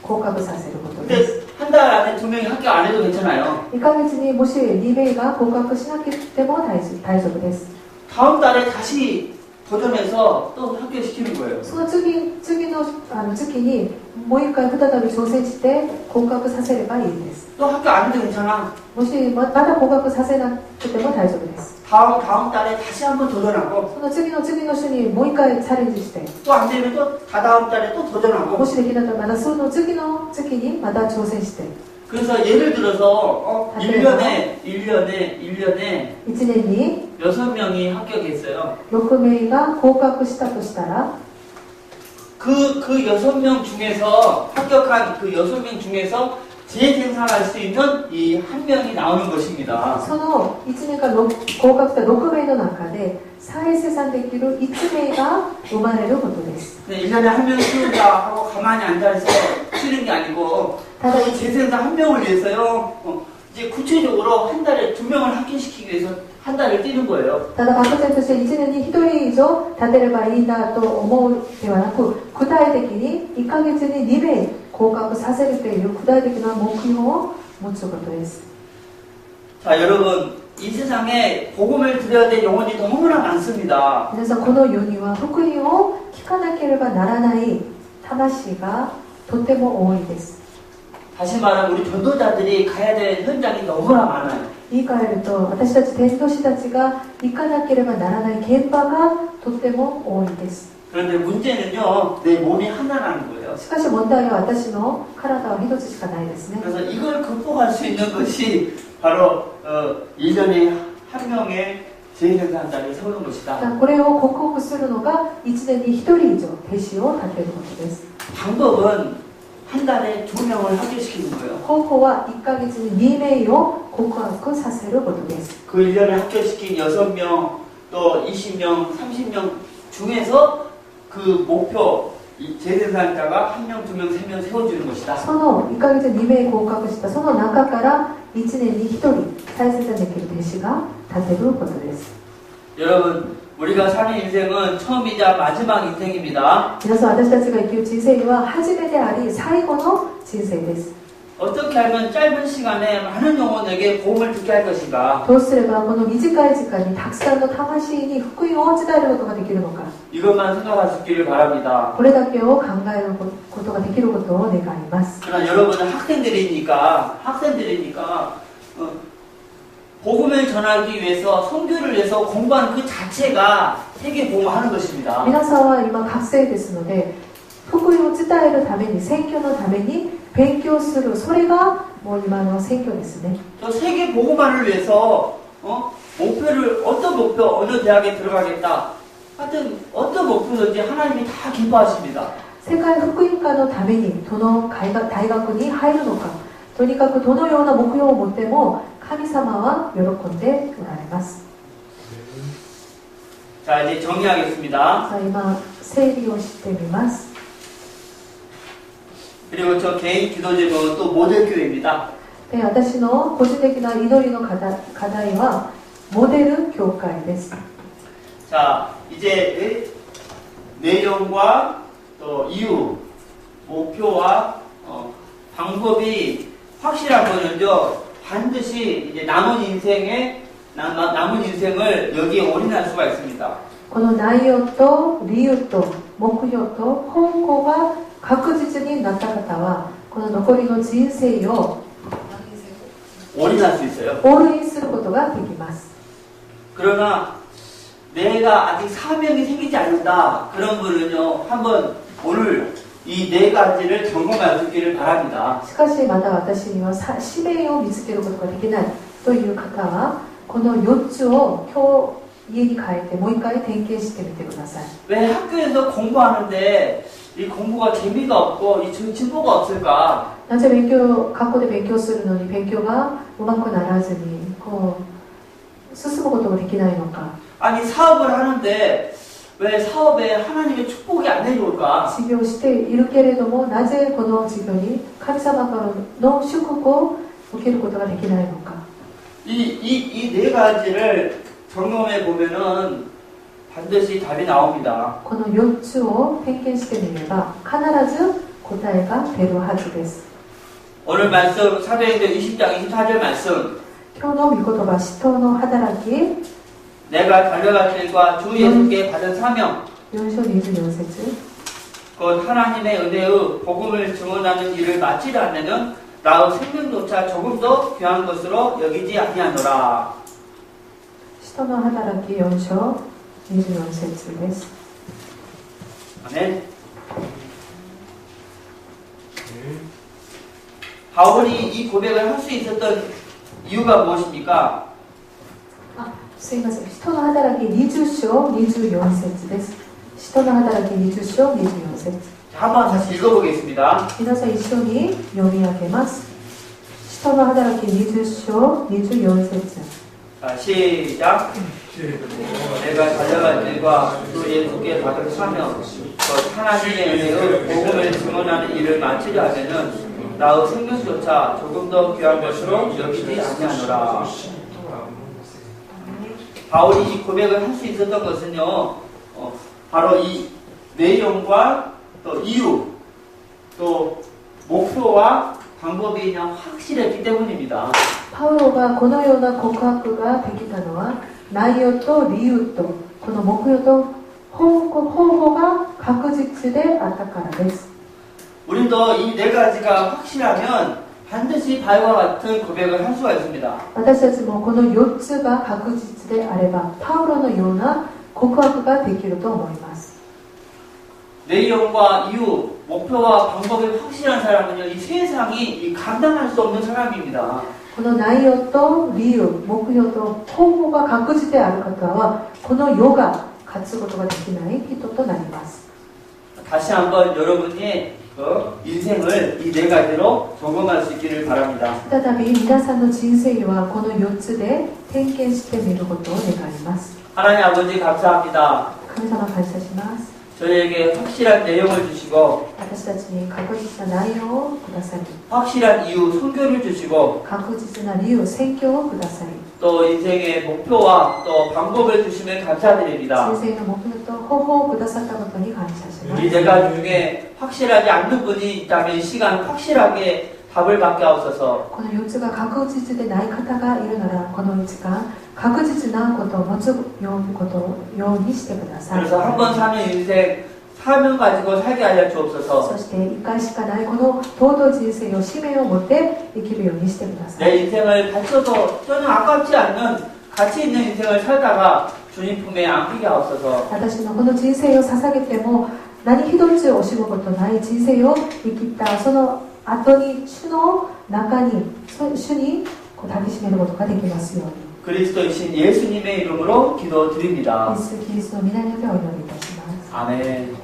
合格させることです。 근데 한 달 안에 2명이 합격 안 해도 괜찮아요. 1ヶ月にもし2名が合格しなくても大丈夫です。 다음 달에 다시 도전해서 또 합격시키는 거예요. その次の月にもう1回再び挑戦して合格させればいいです。 또 합격 안 해도 괜찮아. もしまだ合格させなくても大丈夫です。 다음 달에 다시 한번 도전하고 その次の週にもう1回チャレンジして、 또 안 되면 또 다다음 달에 또 も 도전하고 しできなかったらまたその次の月にまた挑戦して、 그래서 예를 들어서 1년에 1年に 6명이 합격했어요. 6名が合格したとしたら、 그 6명 중에서 합격한 그 6명 중에서 재생산할 수 있는 이 한 명이 나오는 것입니다. その1年間合格した6名の中で再生産できる1名が生まれることです。 1년에 한 명 키운다 하고 가만히 앉아서 쉬는 게 아니고 이 재생산 한 명을 위해서요. 이제 구체적으로 한 달에 2명을 합격시키기 위해서 한 달을 뛰는 거예요. ただ漠然として1年に1人以上立てればいいなと思うではなく、具体的に1ヶ月に2名合格させるという具体的な目標を持つことです。 자, 여러분, 이 세상에 복음을 드려야 될 영혼이 너무나 많습니다. 皆さん、この世には福音を聞かなければならない魂がとても多いです。 다시 말하면 우리 전도자들이 가야 될 현장이 너무나 많아요. 言い換えると、私たち伝道師たちが行かなければならない現場がとても多いです。 그런데 문제는요, 내 몸이 하나라는 거예요. しかし問題は私の体は一つしかないですね。 그래서 이걸 극복할 수 있는 것이 바로 1년에 한 명의 재생산자를 세우는 것이다. これを克服するのが1年に1人以上弟子を立てることです。 방법은 한 달에 2명을 합격시키는 거예요. 方法は1ヶ月に2名を告白させることです。 그 1년에 합격시킨 6명, 또 20명, 30명 중에서 그 목표, 이 재생산자가 1명, 2명, 3명 세워주는 것이다. その1ヶ月に2名合格したその中から1年に1人大切にできる弟子が立てることです。 여러분, 우리가 사는 인생은 처음이자 마지막 인생입니다. 皆さん、私たちが生きる人生は初めであり最後の人生です。 어떻게 하면 짧은 시간에 많은 영혼에게 복음을 듣게 할 것인가? どうすればこの短い時間にたくさんの魂に福音を伝えることができるのか、 이것만 생각하시기를 바랍니다. これだけを考えることができることを願います。 그러나 여러분은 학생들이니까 복음을 전하기 위해서 선교를 위해서 공부하는 그 자체가 세계 복음하는 것입니다. 皆さんは今学生ですので、福音を伝えるために宣教のために勉強する、それがもう今の宣教ですね。 저 세계 복음화를 위해서 목표를 어떤 목표 어느 대학에 들어가겠다 하여튼 어떤 목표든지 하나님이 다 기뻐하십니다. 世界福音化のためにどの大学に入るのか、とにかくどのような目標を持っても神様は喜んでおられます。 자, 이제 정리하겠습니다. さあ今整理をしてみます。 그리고 저 개인 기도 제목은 또 모델교회입니다. で、私の個人的な祈りの課題はモデル教会です。 자, 이제 내용과 또 이유, 목표와 방법이 확실한 거는요. 반드시 이제 남은 인생을 여기에 올인할 수가 있습니다. この内容と理由と目標と方向が確実になった方はこの残りの人生を 올인할 수 있어요. オールインすることができます。 그러나 내가 아직 사명이 생기지 않는다. 그런 분은요. 한번 오늘 이 네 가지를 점검할 수 있기를 바랍니다. しかしまだ私には使命を見つけることができないという方はこの4つを今日家に帰ってもう一回点検してみてください。 왜 학교에서 공부하는데 이 공부가 재미가 없고 이 진보가 없을까? なぜ学校で勉強するのに勉強がうまくならずにこう進むことができないのか。 아니 사업을 하는데 왜 사업에 하나님의 축복이 안 내려올까? 事業しているけれどもなぜこの事業に神様からの祝福を受けることができないのか。 이 네 가지를 점검해 보면은 반드시 답이 나옵니다. この4つを点検してみれば必ず答えが出るはずです。 오늘 말씀 사도행전 20장 24절 말씀 今日の御言葉使徒の働き 내가 달려갈 길과 주 예수께 받은 사명 4章24節 곧 하나님의 은혜의 복음을 증언하는 일을 마치지 않으면 나의 생명조차 조금 더 귀한 것으로 여기지 아니하노라. 使徒の働き4章24節です。 아멘. 바울이 이 고백을 할 수 있었던 이유가 무엇입니까? すいません。使徒の働き20章24節です。使徒の働き20章24節 한번 다시 읽어보겠습니다. 皆さん一緒に読み上げます。使徒の働き20章24節 자, 시작. 내가 달려갈 길과 주 예수께 받은 사명 곧 하나님의 은혜의 복음을 증언하는 일을 마치지 않으면 나의 생명조차 조금 더 귀한 것으로 여기지 아니하노라. 바울이 이 고백을 할 수 있었던 것은요, 바로 이 내용과 또 이유, 또 목표와 방법이 그냥 확실했기 때문입니다. パウロがこのような告白ができたのは内容と理由とこの目標と方法が確実であったからです。 우리도 이 네 가지가 확실하면 반드시 바울과 같은 고백을 할 수가 있습니다. 私たちもこの4つが確実であればパウロのような告白ができると思います。 내용과 이유, 목표와 방법이 확실한 사람은요, 이 세상이 감당할 수 없는 사람입니다. この内容と理由、目標と方法が確実である方はこの世が勝つことができない人となります。 다시 한번 여러분이 인생을 이 네 가지로 점검할 수 있기를 바랍니다. 再び皆さんの人生はこの4つで点検してみることを願います。 하나님 아버지 감사합니다. 神様感謝します。 저희에게 확실한 내용을 주시고 私たちに確実な内容をくださり 확실한 이유, 선교를 주시고 確実な理由、宣教をくださり 또 인생의 목표와 또 방법을 주시면 감사드립니다. 人生の目標と方法をくださったことに感謝します。 이 네 가지 중에 확실하지 않는 분이 있다면 이 시간 확실하게 답을 받게 하옵소서. この4つが確実でない方がいるならこの時間確実なことを持つようにしてください。 그래서 한 번 사는 인생 사명 가지고 살게 하여 そ 주옵소서. して1回しかないこの尊い人生を使命を持って生きるようにしてください。 내 인생을 바쳐도 전혀 아깝지 않는 가치 있는 인생을 살다가 주님 품에 안기게 하옵소서. 私のこの人生を捧げても何一つ惜しむことない人生を生きたその後に主の中に主に抱きしめることができますように。 그리스도이신 예수님의 이름으로 기도드립니다. イエス・キリストの皆によってお祈りいたします。 아멘.